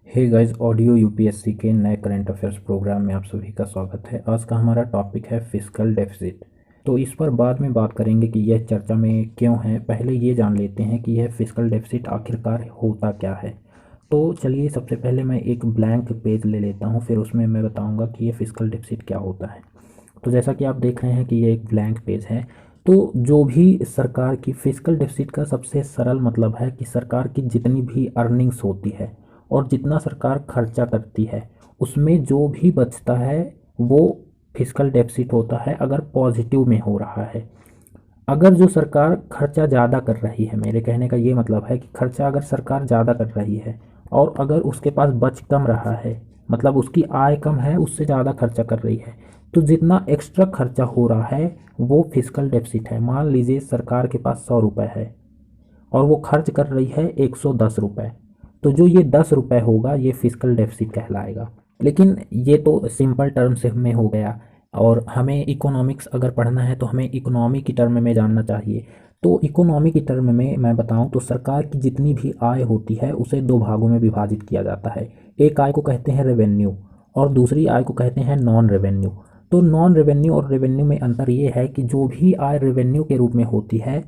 Hey guys, audio UPSC के नए current affairs programme में आप सभी का स्वागत है। आज का हमारा टॉपिक है फिस्कल डेफिसिट। तो इस पर बाद में बात करेंगे कि यह चर्चा में क्यों है। पहले ये जान लेते हैं कि यह फिस्कल डेफिसिट आखिरकार होता क्या है। तो चलिए, सबसे पहले मैं एक ब्लैंक पेज ले लेता हूँ, फिर उसमें मैं बताऊँगा कि ये फिस्कल डेफिसिट क्या होता है। तो जैसा कि आप देख रहे हैं कि ये एक ब्लैंक पेज है। तो जो भी सरकार की फिस्कल डेफिसिट का सबसे सरल मतलब है कि सरकार की जितनी भी अर्निंग्स होती है और जितना सरकार खर्चा करती है उसमें जो भी बचता है वो फिस्कल डेफिसिट होता है, अगर पॉजिटिव में हो रहा है। अगर जो सरकार खर्चा ज़्यादा कर रही है, मेरे कहने का ये मतलब है कि खर्चा अगर सरकार ज़्यादा कर रही है और अगर उसके पास बच कम रहा है, मतलब उसकी आय कम है, उससे ज़्यादा खर्चा कर रही है, तो जितना एक्स्ट्रा खर्चा हो रहा है वो फिस्कल डेफिसिट है। मान लीजिए सरकार के पास 100 रुपये है और वो खर्च कर रही है 110 रुपये, तो जो ये 10 रुपये होगा ये फिस्कल डेफिसिट कहलाएगा। लेकिन ये तो सिंपल टर्म्स में हो गया, और हमें इकोनॉमिक्स अगर पढ़ना है तो हमें इकोनॉमी की टर्म में जानना चाहिए। तो इकोनॉमी की टर्म में मैं बताऊं तो सरकार की जितनी भी आय होती है उसे दो भागों में विभाजित किया जाता है। एक आय को कहते हैं रेवेन्यू और दूसरी आय को कहते हैं नॉन रेवेन्यू। तो नॉन रेवेन्यू और रेवेन्यू में अंतर ये है कि जो भी आय रेवेन्यू के रूप में होती है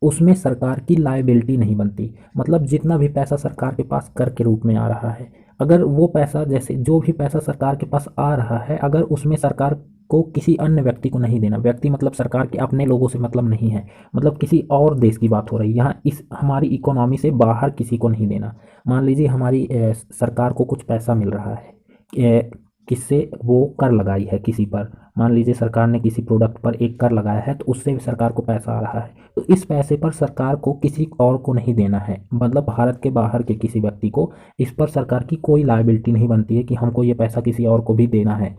उसमें सरकार की लायबिलिटी नहीं बनती। मतलब जितना भी पैसा सरकार के पास कर के रूप में आ रहा है, अगर वो पैसा, जैसे जो भी पैसा सरकार के पास आ रहा है, अगर उसमें सरकार को किसी अन्य व्यक्ति को नहीं देना, व्यक्ति मतलब सरकार के अपने लोगों से मतलब नहीं है, मतलब किसी और देश की बात हो रही है यहाँ, इस हमारी इकोनॉमी से बाहर किसी को नहीं देना। मान लीजिए हमारी सरकार को कुछ पैसा मिल रहा है, किससे? वो कर लगाई है किसी पर। मान लीजिए सरकार ने किसी प्रोडक्ट पर एक कर लगाया है तो उससे भी सरकार को पैसा आ रहा है, तो इस पैसे पर सरकार को किसी और को नहीं देना है, मतलब भारत के बाहर के किसी व्यक्ति को इस पर सरकार की कोई लायबिलिटी नहीं बनती है कि हमको ये पैसा किसी और को भी देना है।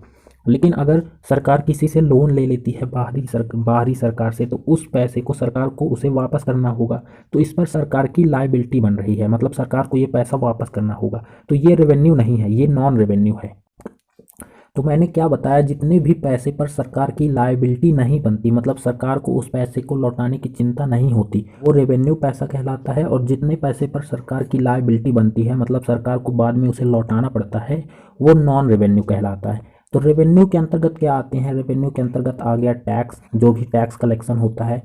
लेकिन अगर सरकार किसी से लोन ले लेती है बाहरी सरकार से, तो उस पैसे को सरकार को उसे वापस करना होगा, तो इस पर सरकार की लायबिलिटी बन रही है, मतलब सरकार को ये पैसा वापस करना होगा। तो ये रेवेन्यू नहीं है, ये नॉन रेवेन्यू है। तो मैंने क्या बताया, जितने भी पैसे पर सरकार की लायबिलिटी नहीं बनती, मतलब सरकार को उस पैसे को लौटाने की चिंता नहीं होती, वो रेवेन्यू पैसा कहलाता है। और जितने पैसे पर सरकार की लायबिलिटी बनती है, मतलब सरकार को बाद में उसे लौटाना पड़ता है, वो नॉन रेवेन्यू कहलाता है। तो रेवेन्यू के अंतर्गत क्या आते हैं? रेवेन्यू के अंतर्गत आ गया टैक्स, जो भी टैक्स कलेक्शन होता है।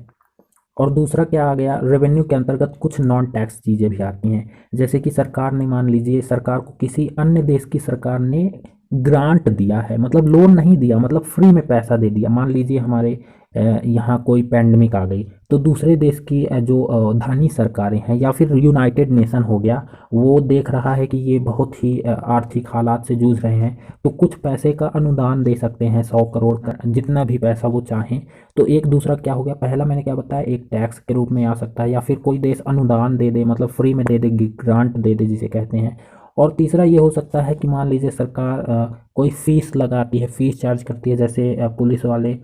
और दूसरा क्या आ गया? रेवेन्यू के अंतर्गत कुछ नॉन टैक्स चीज़ें भी आती हैं, जैसे कि सरकार ने, मान लीजिए सरकार को किसी अन्य देश की सरकार ने ग्रांट दिया है, मतलब लोन नहीं दिया, मतलब फ्री में पैसा दे दिया। मान लीजिए हमारे यहाँ कोई पैंडमिक आ गई, तो दूसरे देश की जो धनी सरकारें हैं, या फिर यूनाइटेड नेशन हो गया, वो देख रहा है कि ये बहुत ही आर्थिक हालात से जूझ रहे हैं, तो कुछ पैसे का अनुदान दे सकते हैं, 100 करोड़ का, जितना भी पैसा वो चाहें। तो एक दूसरा क्या हो गया, पहला मैंने क्या बताया, एक टैक्स के रूप में आ सकता है, या फिर कोई देश अनुदान दे दे, मतलब फ्री में दे दे, ग्रांट दे दे जिसे कहते हैं। और तीसरा ये हो सकता है कि मान लीजिए सरकार कोई फीस लगाती है, फीस चार्ज करती है, जैसे पुलिस वाले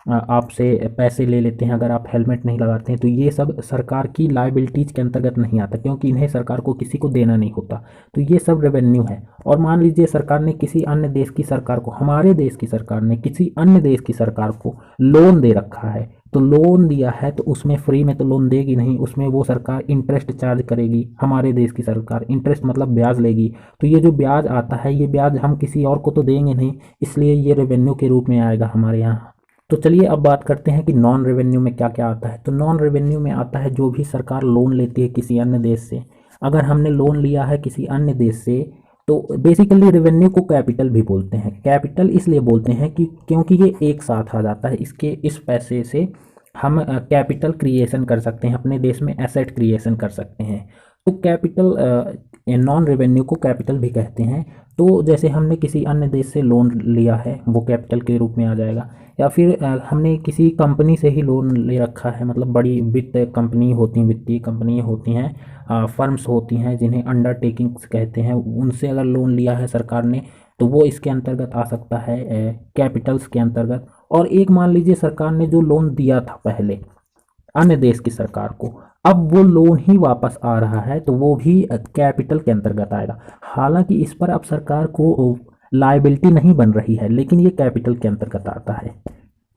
आपसे पैसे ले लेते हैं अगर आप हेलमेट नहीं लगाते हैं, तो ये सब सरकार की लायबिलिटीज के अंतर्गत नहीं आता, क्योंकि इन्हें सरकार को किसी को देना नहीं होता। तो ये सब रेवेन्यू है। और मान लीजिए सरकार ने किसी अन्य देश की सरकार को, हमारे देश की सरकार ने किसी अन्य देश की सरकार को लोन दे रखा है, तो लोन दिया है तो उसमें फ्री में तो लोन देगी नहीं, उसमें वो सरकार इंटरेस्ट चार्ज करेगी। हमारे देश की सरकार इंटरेस्ट मतलब ब्याज लेगी, तो ये जो ब्याज आता है, ये ब्याज हम किसी और को तो देंगे नहीं, इसलिए ये रेवेन्यू के रूप में आएगा हमारे यहाँ। तो चलिए अब बात करते हैं कि नॉन रेवेन्यू में क्या क्या आता है। तो नॉन रेवेन्यू में आता है जो भी सरकार लोन लेती है किसी अन्य देश से। अगर हमने लोन लिया है किसी अन्य देश से, तो बेसिकली रेवेन्यू को कैपिटल भी बोलते हैं। कैपिटल इसलिए बोलते हैं कि क्योंकि ये एक साथ आ जाता है, इसके इस पैसे से हम कैपिटल क्रिएशन कर सकते हैं, अपने देश में एसेट क्रिएशन कर सकते हैं। तो कैपिटल, नॉन रेवेन्यू को कैपिटल भी कहते हैं। तो जैसे हमने किसी अन्य देश से लोन लिया है, वो कैपिटल के रूप में आ जाएगा। या फिर हमने किसी कंपनी से ही लोन ले रखा है, मतलब बड़ी वित्त कंपनी होती हैं, वित्तीय कंपनियाँ होती हैं, फर्म्स होती हैं जिन्हें अंडरटेकिंग्स कहते हैं, उनसे अगर लोन लिया है सरकार ने, तो वो इसके अंतर्गत आ सकता है, कैपिटल्स के अंतर्गत। और एक मान लीजिए सरकार ने जो लोन दिया था पहले अन्य देश की सरकार को, अब वो लोन ही वापस आ रहा है, तो वो भी कैपिटल के अंतर्गत आएगा। हालांकि इस पर अब सरकार को लायबिलिटी नहीं बन रही है, लेकिन ये कैपिटल के अंतर्गत आता है।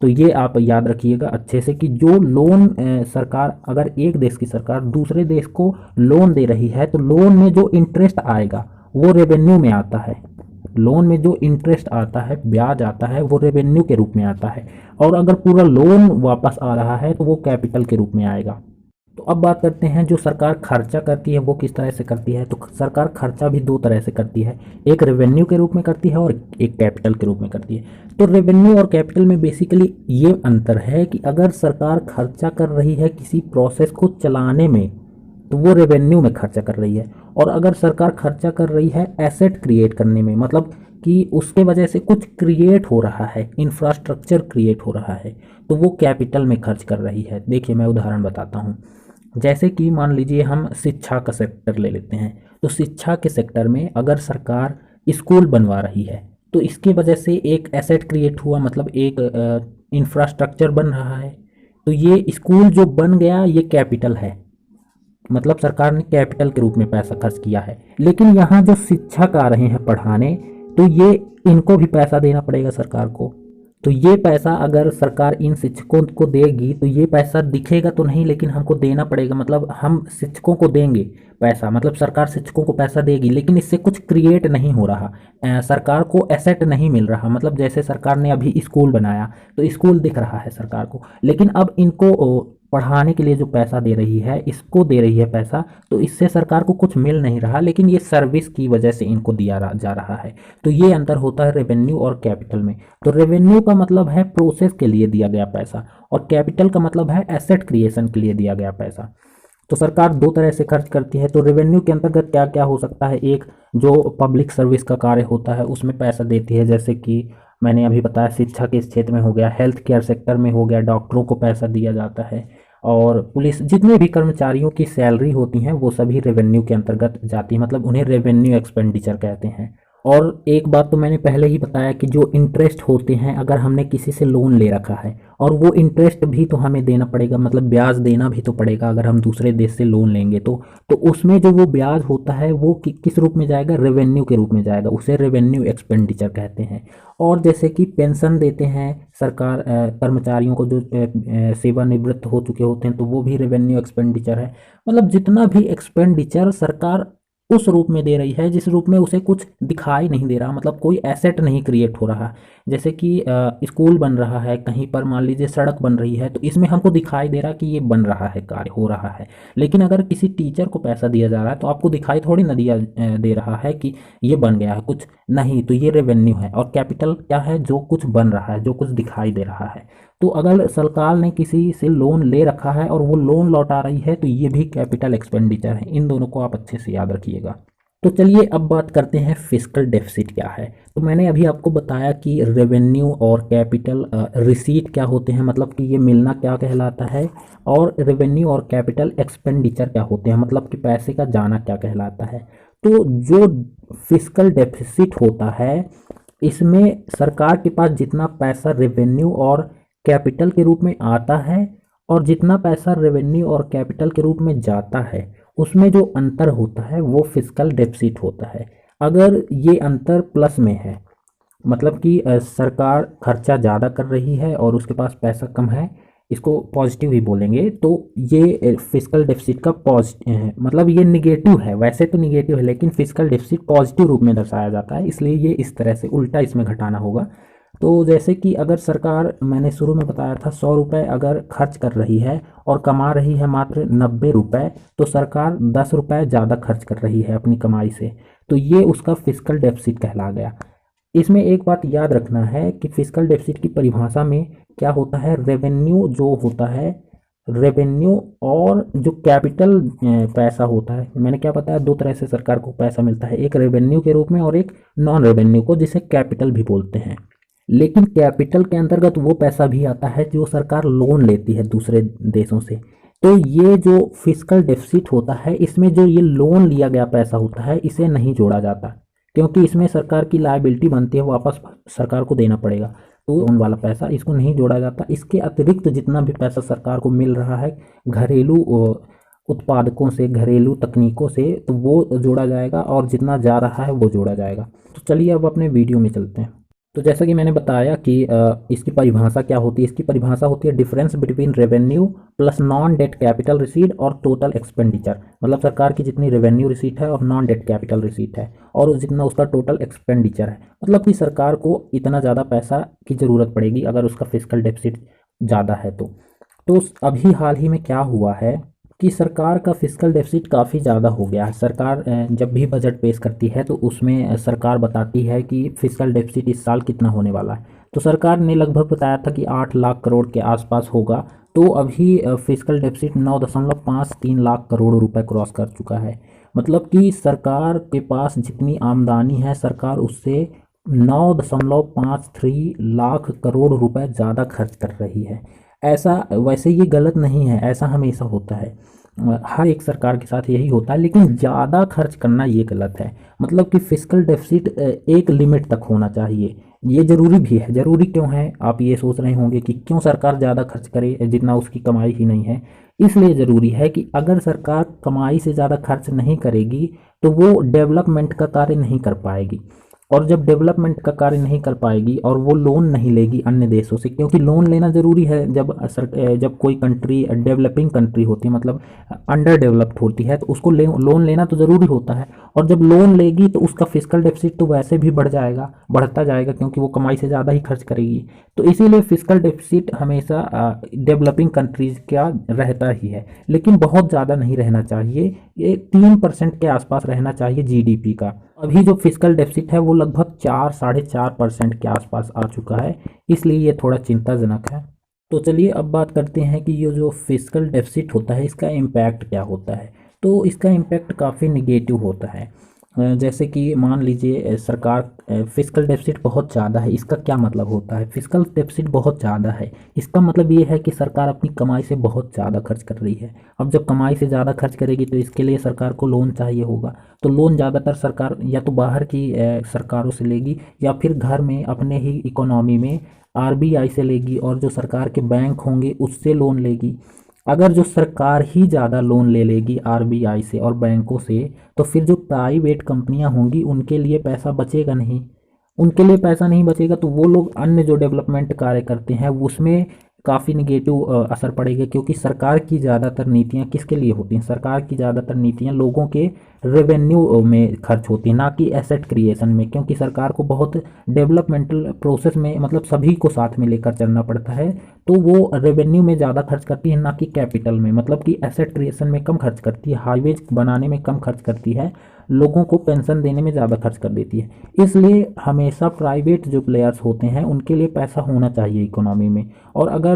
तो ये आप याद रखिएगा अच्छे से कि जो लोन सरकार, अगर एक देश की सरकार दूसरे देश को लोन दे रही है, तो लोन में जो इंटरेस्ट आएगा वो रेवेन्यू में आता है। लोन में जो इंटरेस्ट आता है, ब्याज आता है, वो रेवेन्यू के रूप में आता है। और अगर पूरा लोन वापस आ रहा है तो वो कैपिटल के रूप में आएगा। तो अब बात करते हैं जो सरकार खर्चा करती है वो किस तरह से करती है। तो सरकार खर्चा भी दो तरह से करती है, एक रेवेन्यू के रूप में करती है और एक कैपिटल के रूप में करती है। तो रेवेन्यू और कैपिटल में बेसिकली ये अंतर है कि अगर सरकार खर्चा कर रही है किसी प्रोसेस को चलाने में तो वो रेवेन्यू में खर्चा कर रही है। और अगर सरकार खर्चा कर रही है एसेट क्रिएट करने में, मतलब कि उसके वजह से कुछ क्रिएट हो रहा है, इंफ्रास्ट्रक्चर क्रिएट हो रहा है, तो वो कैपिटल में खर्च कर रही है। देखिए मैं उदाहरण बताता हूँ। जैसे कि मान लीजिए हम शिक्षा का सेक्टर ले लेते हैं। तो शिक्षा के सेक्टर में अगर सरकार स्कूल बनवा रही है तो इसकी वजह से एक एसेट क्रिएट हुआ, मतलब एक इंफ्रास्ट्रक्चर बन रहा है। तो ये स्कूल जो बन गया ये कैपिटल है, मतलब सरकार ने कैपिटल के रूप में पैसा खर्च किया है। लेकिन यहाँ जो शिक्षक आ रहे हैं पढ़ाने, तो ये इनको भी पैसा देना पड़ेगा सरकार को। तो ये पैसा अगर सरकार इन शिक्षकों को देगी तो ये पैसा दिखेगा तो नहीं, लेकिन हमको देना पड़ेगा। मतलब हम शिक्षकों को देंगे पैसा, मतलब सरकार शिक्षकों को पैसा देगी, लेकिन इससे कुछ क्रिएट नहीं हो रहा। सरकार को एसेट नहीं मिल रहा। मतलब जैसे सरकार ने अभी स्कूल बनाया तो स्कूल दिख रहा है सरकार को, लेकिन अब इनको पढ़ाने के लिए जो पैसा दे रही है, इसको दे रही है पैसा, तो इससे सरकार को कुछ मिल नहीं रहा, लेकिन ये सर्विस की वजह से इनको दिया जा रहा है। तो ये अंतर होता है रेवेन्यू और कैपिटल में। तो रेवेन्यू का मतलब है प्रोसेस के लिए दिया गया पैसा, और कैपिटल का मतलब है एसेट क्रिएशन के लिए दिया गया पैसा। तो सरकार दो तरह से खर्च करती है। तो रेवेन्यू के अंतर्गत क्या क्या हो सकता है, एक जो पब्लिक सर्विस का कार्य होता है उसमें पैसा देती है, जैसे कि मैंने अभी बताया शिक्षा के इस क्षेत्र में हो गया, हेल्थ केयर सेक्टर में हो गया, डॉक्टरों को पैसा दिया जाता है, और पुलिस, जितने भी कर्मचारियों की सैलरी होती हैं वो सभी रेवेन्यू के अंतर्गत जाती है, मतलब उन्हें रेवेन्यू एक्सपेंडिचर कहते हैं। और एक बात तो मैंने पहले ही बताया कि जो इंटरेस्ट होते हैं, अगर हमने किसी से लोन ले रखा है और वो इंटरेस्ट भी तो हमें देना पड़ेगा, मतलब ब्याज देना भी तो पड़ेगा अगर हम दूसरे देश से लोन लेंगे तो उसमें जो वो ब्याज होता है वो किस रूप में जाएगा, रेवेन्यू के रूप में जाएगा, उसे रेवेन्यू एक्सपेंडिचर कहते हैं। और जैसे कि पेंशन देते हैं सरकार कर्मचारियों को जो सेवानिवृत्त हो चुके होते हैं, तो वो भी रेवेन्यू एक्सपेंडिचर है। मतलब जितना भी एक्सपेंडिचर सरकार उस रूप में दे रही है जिस रूप में उसे कुछ दिखाई नहीं दे रहा, मतलब कोई एसेट नहीं क्रिएट हो रहा। जैसे कि स्कूल बन रहा है कहीं पर, मान लीजिए सड़क बन रही है, तो इसमें हमको दिखाई दे रहा कि ये बन रहा है, कार्य हो रहा है। लेकिन अगर किसी टीचर को पैसा दिया जा रहा है तो आपको दिखाई थोड़ी ना दिया दे रहा है कि ये बन गया है कुछ नहीं, तो ये रेवेन्यू है। और कैपिटल क्या है, जो कुछ बन रहा है, जो कुछ दिखाई दे रहा है। तो अगर सरकार ने किसी से लोन ले रखा है और वो लोन लौटा रही है तो ये भी कैपिटल एक्सपेंडिचर है। इन दोनों को आप अच्छे से याद रखिएगा। तो चलिए अब बात करते हैं फिस्कल डेफिसिट क्या है। तो मैंने अभी आपको बताया कि रेवेन्यू और कैपिटल रिसीट क्या होते हैं, मतलब कि ये मिलना क्या कहलाता है, और रेवेन्यू और कैपिटल एक्सपेंडिचर क्या होते हैं, मतलब कि पैसे का जाना क्या कहलाता है। तो जो फिस्कल डेफिसिट होता है इसमें सरकार के पास जितना पैसा रेवेन्यू और कैपिटल के रूप में आता है और जितना पैसा रेवेन्यू और कैपिटल के रूप में जाता है, उसमें जो अंतर होता है वो फिस्कल डेफिसिट होता है। अगर ये अंतर प्लस में है, मतलब कि सरकार खर्चा ज़्यादा कर रही है और उसके पास पैसा कम है, इसको पॉजिटिव ही बोलेंगे, तो ये फिस्कल डेफिसिट का मतलब ये निगेटिव है। वैसे तो निगेटिव है लेकिन फिस्कल डेफिसिट पॉजिटिव रूप में दर्शाया जाता है, इसलिए ये इस तरह से उल्टा इसमें घटाना होगा। तो जैसे कि अगर सरकार, मैंने शुरू में बताया था, 100 रुपये अगर खर्च कर रही है और कमा रही है मात्र 90 रुपये, तो सरकार 10 रुपये ज़्यादा खर्च कर रही है अपनी कमाई से, तो ये उसका फिस्कल डेफिसिट कहला गया। इसमें एक बात याद रखना है कि फिस्कल डेफिसिट की परिभाषा में क्या होता है, रेवेन्यू जो होता है, रेवेन्यू और जो कैपिटल पैसा होता है, मैंने क्या बताया, दो तरह से सरकार को पैसा मिलता है, एक रेवेन्यू के रूप में और एक नॉन रेवेन्यू को, जिसे कैपिटल भी बोलते हैं। लेकिन कैपिटल के अंतर्गत वो पैसा भी आता है जो सरकार लोन लेती है दूसरे देशों से। तो ये जो फिस्कल डेफिसिट होता है, इसमें जो ये लोन लिया गया पैसा होता है इसे नहीं जोड़ा जाता, क्योंकि इसमें सरकार की लायबिलिटी बनती है, वापस सरकार को देना पड़ेगा, तो लोन वाला पैसा इसको नहीं जोड़ा जाता। इसके अतिरिक्त जितना भी पैसा सरकार को मिल रहा है घरेलू उत्पादकों से, घरेलू तकनीकों से, तो वो जोड़ा जाएगा, और जितना जा रहा है वो जोड़ा जाएगा। तो चलिए अब अपने वीडियो में चलते हैं। तो जैसा कि मैंने बताया कि इसकी परिभाषा क्या होती है, इसकी परिभाषा होती है difference between revenue plus non debt capital receipt और टोटल एक्सपेंडिचर। मतलब सरकार की जितनी रेवेन्यू रिसीट है और नॉन डेट कैपिटल रिसीट है और जितना उसका टोटल एक्सपेंडिचर है, मतलब कि सरकार को इतना ज़्यादा पैसा की ज़रूरत पड़ेगी अगर उसका फिस्कल डेफिसिट ज़्यादा है तो अभी हाल ही में क्या हुआ है कि सरकार का फिस्कल डेफिसिट काफ़ी ज़्यादा हो गया है। सरकार जब भी बजट पेश करती है तो उसमें सरकार बताती है कि फिस्कल डेफिसिट इस साल कितना होने वाला है। तो सरकार ने लगभग बताया था कि 8 लाख करोड़ के आसपास होगा। तो अभी फिस्कल डेफिसिट 9.53 लाख करोड़ रुपए क्रॉस कर चुका है। मतलब कि सरकार के पास जितनी आमदनी है, सरकार उससे 9.53 लाख करोड़ रुपए ज़्यादा खर्च कर रही है। ऐसा वैसे ये गलत नहीं है, ऐसा हमेशा होता है, हर एक सरकार के साथ यही होता है, लेकिन ज़्यादा खर्च करना ये गलत है। मतलब कि फिस्कल डेफिसिट एक लिमिट तक होना चाहिए। ये ज़रूरी भी है। ज़रूरी क्यों है, आप ये सोच रहे होंगे कि क्यों सरकार ज़्यादा खर्च करे जितना उसकी कमाई ही नहीं है। इसलिए ज़रूरी है कि अगर सरकार कमाई से ज़्यादा खर्च नहीं करेगी तो वो डेवलपमेंट का कार्य नहीं कर पाएगी, और जब डेवलपमेंट का कार्य नहीं कर पाएगी और वो लोन नहीं लेगी अन्य देशों से, क्योंकि लोन लेना ज़रूरी है जब कोई कंट्री डेवलपिंग कंट्री होती है, मतलब अंडर डेवलप्ड होती है, तो उसको लोन लेना तो ज़रूरी होता है। और जब लोन लेगी तो उसका फिस्कल डेफिसिट तो वैसे भी बढ़ता जाएगा क्योंकि वो कमाई से ज़्यादा ही खर्च करेगी। तो इसीलिए फिस्कल डेफिसिट हमेशा डेवलपिंग कंट्रीज का रहता ही है, लेकिन बहुत ज़्यादा नहीं रहना चाहिए। ये 3% के आसपास रहना चाहिए जीडीपी का। अभी जो फिस्कल डेफिसिट है वो लगभग 4-4.5% के आसपास आ चुका है, इसलिए ये थोड़ा चिंताजनक है। तो चलिए अब बात करते हैं कि ये जो फिस्कल डेफिसिट होता है इसका इम्पैक्ट क्या होता है। तो इसका इम्पैक्ट काफ़ी निगेटिव होता है। जैसे कि मान लीजिए सरकार फिस्कल डेफिसिट बहुत ज़्यादा है, इसका क्या मतलब होता है, फिस्कल डेफिसिट बहुत ज़्यादा है इसका मतलब ये है कि सरकार अपनी कमाई से बहुत ज़्यादा खर्च कर रही है। अब जब कमाई से ज़्यादा खर्च करेगी तो इसके लिए सरकार को लोन चाहिए होगा। तो लोन ज़्यादातर सरकार या तो बाहर की सरकारों से लेगी या फिर घर में अपने ही इकोनॉमी में आरबीआई से लेगी, और जो सरकार के बैंक होंगे उससे लोन लेगी। अगर जो सरकार ही ज़्यादा लोन ले लेगी आरबीआई से और बैंकों से, तो फिर जो प्राइवेट कंपनियां होंगी उनके लिए पैसा बचेगा नहीं। उनके लिए पैसा नहीं बचेगा तो वो लोग अन्य जो डेवलपमेंट कार्य करते हैं उसमें काफ़ी निगेटिव असर पड़ेगा, क्योंकि सरकार की ज़्यादातर नीतियाँ किसके लिए होती हैं, सरकार की ज़्यादातर नीतियाँ लोगों के रेवेन्यू में खर्च होती हैं, ना कि एसेट क्रिएशन में। क्योंकि सरकार को बहुत डेवलपमेंटल प्रोसेस में, मतलब सभी को साथ में लेकर चलना पड़ता है, तो वो रेवेन्यू में ज़्यादा खर्च करती है ना कि कैपिटल में। मतलब कि एसेट क्रिएशन में कम खर्च करती है, हाईवेज बनाने में कम खर्च करती है, लोगों को पेंशन देने में ज़्यादा खर्च कर देती है। इसलिए हमेशा प्राइवेट जो प्लेयर्स होते हैं उनके लिए पैसा होना चाहिए इकोनॉमी में। और अगर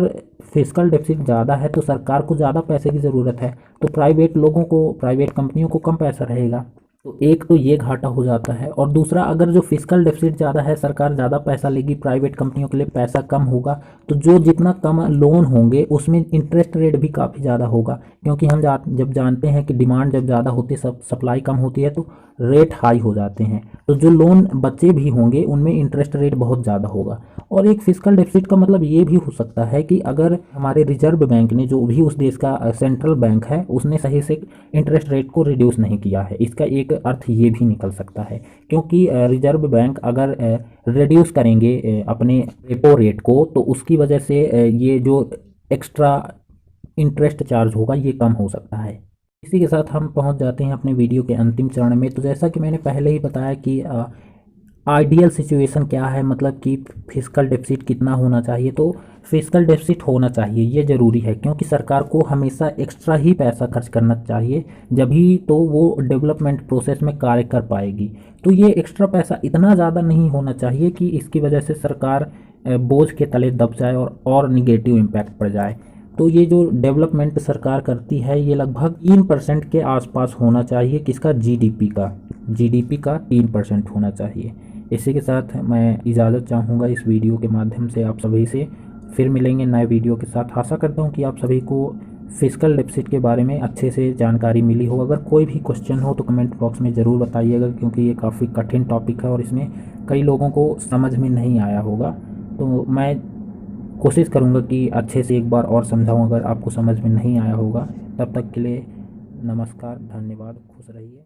फिस्कल डेफिसिट ज़्यादा है तो सरकार को ज़्यादा पैसे की ज़रूरत है, तो प्राइवेट कंपनियों को कम पैसा रहेगा। तो एक तो ये घाटा हो जाता है, और दूसरा अगर जो फिस्कल डेफिसिट ज़्यादा है, सरकार ज़्यादा पैसा लेगी, प्राइवेट कंपनियों के लिए पैसा कम होगा, तो जो जितना कम लोन होंगे उसमें इंटरेस्ट रेट भी काफ़ी ज़्यादा होगा। क्योंकि हम जब जानते हैं कि डिमांड जब ज़्यादा होती है, सप्लाई कम होती है, तो रेट हाई हो जाते हैं। तो जो लोन बचे भी होंगे उनमें इंटरेस्ट रेट बहुत ज़्यादा होगा। और एक फिस्कल डेफिसिट का मतलब ये भी हो सकता है कि अगर हमारे रिजर्व बैंक ने, जो भी उस देश का सेंट्रल बैंक है, उसने सही से इंटरेस्ट रेट को रिड्यूस नहीं किया है, इसका एक अर्थ ये भी निकल सकता है। क्योंकि रिजर्व बैंक अगर रिड्यूस करेंगे अपने रेपो रेट को, तो उसकी वजह से ये जो एक्स्ट्रा इंटरेस्ट चार्ज होगा ये कम हो सकता है। इसी के साथ हम पहुंच जाते हैं अपने वीडियो के अंतिम चरण में। तो जैसा कि मैंने पहले ही बताया कि आइडियल सिचुएशन क्या है, मतलब कि फिस्कल डेफिसिट कितना होना चाहिए। तो फिस्कल डेफिसिट होना चाहिए, ये ज़रूरी है, क्योंकि सरकार को हमेशा एक्स्ट्रा ही पैसा खर्च करना चाहिए, जभी तो वो डेवलपमेंट प्रोसेस में कार्य कर पाएगी। तो ये एक्स्ट्रा पैसा इतना ज़्यादा नहीं होना चाहिए कि इसकी वजह से सरकार बोझ के तले दब जाए और निगेटिव इम्पैक्ट पड़ जाए। तो ये जो डेवलपमेंट सरकार करती है ये लगभग 3% के आसपास होना चाहिए, किसका, जीडीपी का 3% होना चाहिए। इसी के साथ मैं इजाज़त चाहूँगा इस वीडियो के माध्यम से आप सभी से। फिर मिलेंगे नए वीडियो के साथ। आशा करता हूँ कि आप सभी को फिस्कल डेफिसिट के बारे में अच्छे से जानकारी मिली हो। अगर कोई भी क्वेश्चन हो तो कमेंट बॉक्स में ज़रूर बताइएगा, क्योंकि ये काफ़ी कठिन टॉपिक है और इसमें कई लोगों को समझ में नहीं आया होगा। तो मैं कोशिश करूँगा कि अच्छे से एक बार और समझाऊँ अगर आपको समझ में नहीं आया होगा। तब तक के लिए नमस्कार, धन्यवाद, खुश रहिए।